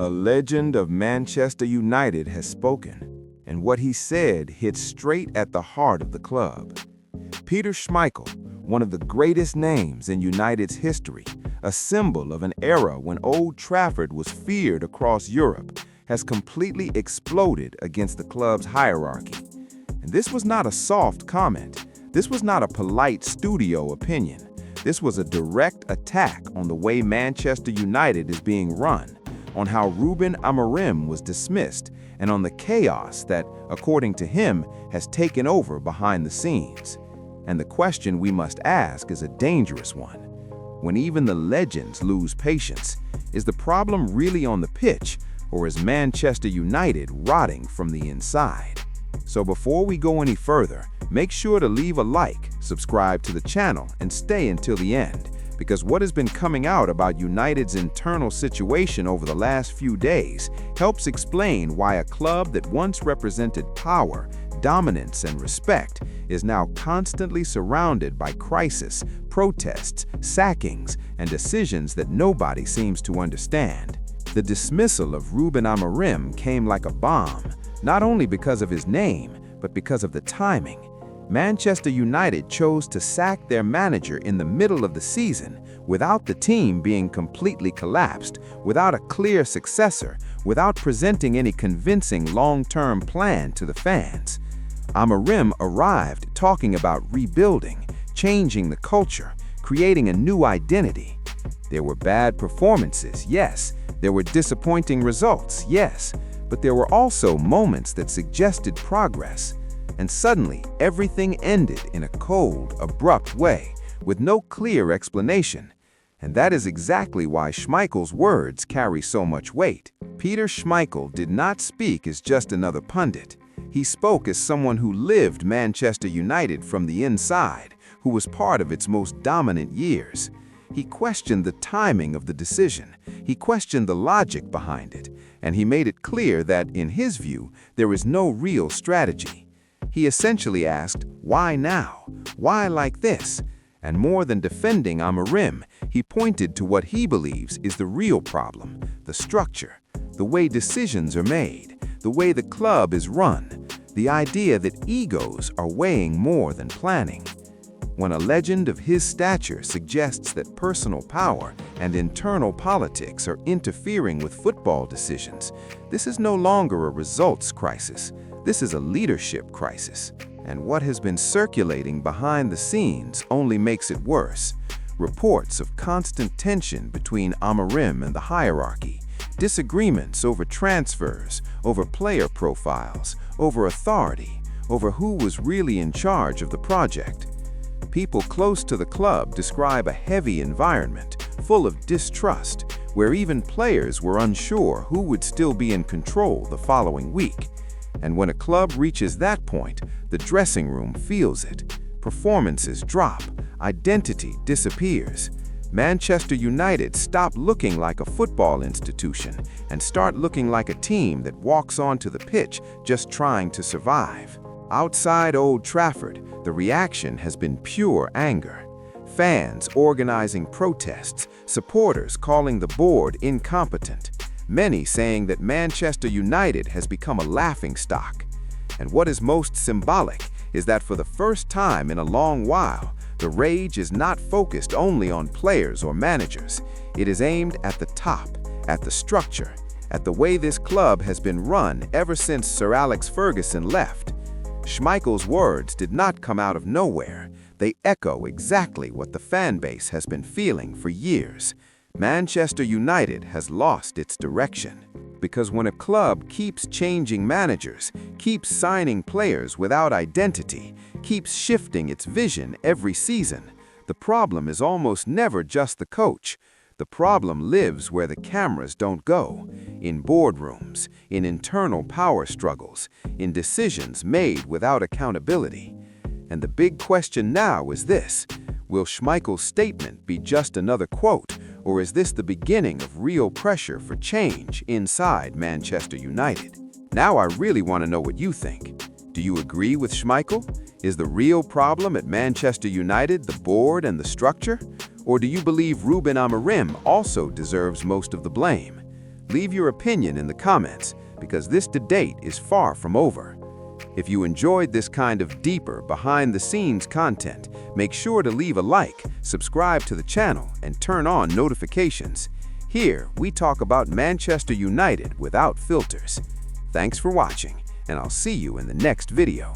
A legend of Manchester United has spoken, and what he said hit straight at the heart of the club. Peter Schmeichel, one of the greatest names in United's history, a symbol of an era when Old Trafford was feared across Europe, has completely exploded against the club's hierarchy. And this was not a soft comment. This was not a polite studio opinion. This was a direct attack on the way Manchester United is being run, on how Ruben Amorim was dismissed, and on the chaos that, according to him, has taken over behind the scenes. And the question we must ask is a dangerous one. When even the legends lose patience, is the problem really on the pitch, or is Manchester United rotting from the inside? So before we go any further, make sure to leave a like, subscribe to the channel, and stay until the end, because what has been coming out about United's internal situation over the last few days helps explain why a club that once represented power, dominance, and respect is now constantly surrounded by crisis, protests, sackings, and decisions that nobody seems to understand. The dismissal of Ruben Amorim came like a bomb, not only because of his name, but because of the timing. Manchester United chose to sack their manager in the middle of the season, without the team being completely collapsed, without a clear successor, without presenting any convincing long-term plan to the fans. Amorim arrived talking about rebuilding, changing the culture, creating a new identity. There were bad performances, yes. There were disappointing results, yes. But there were also moments that suggested progress. And suddenly, everything ended in a cold, abrupt way, with no clear explanation. And that is exactly why Schmeichel's words carry so much weight. Peter Schmeichel did not speak as just another pundit. He spoke as someone who lived Manchester United from the inside, who was part of its most dominant years. He questioned the timing of the decision. He questioned the logic behind it. And he made it clear that, in his view, there is no real strategy. He essentially asked, why now? Why like this? And more than defending Amorim, he pointed to what he believes is the real problem, the structure, the way decisions are made, the way the club is run, the idea that egos are weighing more than planning. When a legend of his stature suggests that personal power and internal politics are interfering with football decisions, this is no longer a results crisis. This is a leadership crisis. And what has been circulating behind the scenes only makes it worse. Reports of constant tension between Amorim and the hierarchy, disagreements over transfers, over player profiles, over authority, over who was really in charge of the project. People close to the club describe a heavy environment, full of distrust, where even players were unsure who would still be in control the following week. And when a club reaches that point, the dressing room feels it. Performances drop, identity disappears. Manchester United stop looking like a football institution and start looking like a team that walks onto the pitch just trying to survive. Outside Old Trafford, the reaction has been pure anger. Fans organizing protests, supporters calling the board incompetent, many saying that Manchester United has become a laughingstock. And what is most symbolic is that for the first time in a long while, the rage is not focused only on players or managers. It is aimed at the top, at the structure, at the way this club has been run ever since Sir Alex Ferguson left. Schmeichel's words did not come out of nowhere. They echo exactly what the fan base has been feeling for years. Manchester United has lost its direction. Because when a club keeps changing managers, keeps signing players without identity, keeps shifting its vision every season, the problem is almost never just the coach. The problem lives where the cameras don't go, in boardrooms, in internal power struggles, in decisions made without accountability. And the big question now is this: will Schmeichel's statement be just another quote, or is this the beginning of real pressure for change inside Manchester United? Now I really want to know what you think. Do you agree with Schmeichel? Is the real problem at Manchester United the board and the structure? Or do you believe Ruben Amorim also deserves most of the blame? Leave your opinion in the comments, because this debate is far from over. If you enjoyed this kind of deeper, behind-the-scenes content, make sure to leave a like, subscribe to the channel, and turn on notifications. Here, we talk about Manchester United without filters. Thanks for watching, and I'll see you in the next video.